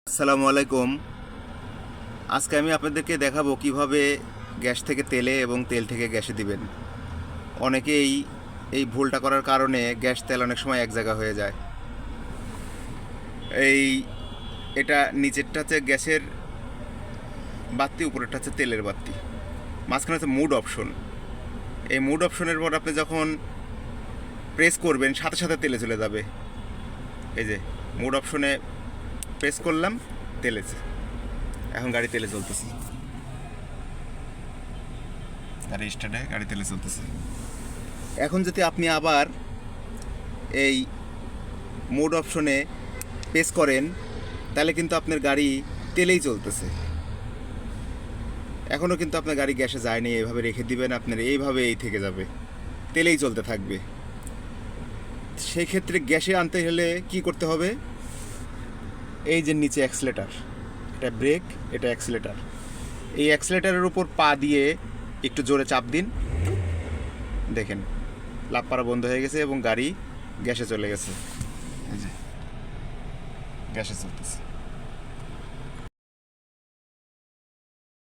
আসসালামু আলাইকুম। আজকে আমি আপনাদেরকে দেখাবো কিভাবে গ্যাস থেকে তেলে এবং তেল থেকে গ্যাসে দিবেন। অনেকেই এই ভুলটা করার কারণে গ্যাস তেল অনেক সময় এক জায়গা হয়ে যায়। এই এটা নিচেরটা হচ্ছে গ্যাসের বাতি, উপরেরটা হচ্ছে তেলের বাতি, মাঝখানে হচ্ছে মুড অপশন। এই মুড অপশনের পর আপনি যখন প্রেস করবেন সাথে সাথে তেলে চলে যাবে। এই যে মুড অপশনে প্রেস করলাম, তেলে, এখন গাড়ি তেলে চলতেছে। গাড়ি স্টার্টে, গাড়ি তেলে চলতেছে। এখন যদি আপনি আবার এই মোড অপশনে প্রেস করেন তাহলে কিন্তু আপনার গাড়ি তেলেই চলতেছে। এখনও কিন্তু আপনার গাড়ি গ্যাসে যায়নি। এইভাবে রেখে দিবেন, আপনার এইভাবেই থেকে যাবে, তেলেই চলতে থাকবে। সেই ক্ষেত্রে গ্যাসে আনতে হলে কি করতে হবে? এই যে নিচে অ্যাক্সিলারেটর, এটা ব্রেক, এটা অ্যাক্সিলারেটর। এই অ্যাক্সিলারেটরের উপর পা দিয়ে একটু জোরে চাপ দিন, দেখেন লাফ পাড়া বন্ধ হয়ে গেছে এবং গাড়ি গ্যাসে চলে গেছে। এই যে গ্যাসে চলতেছে।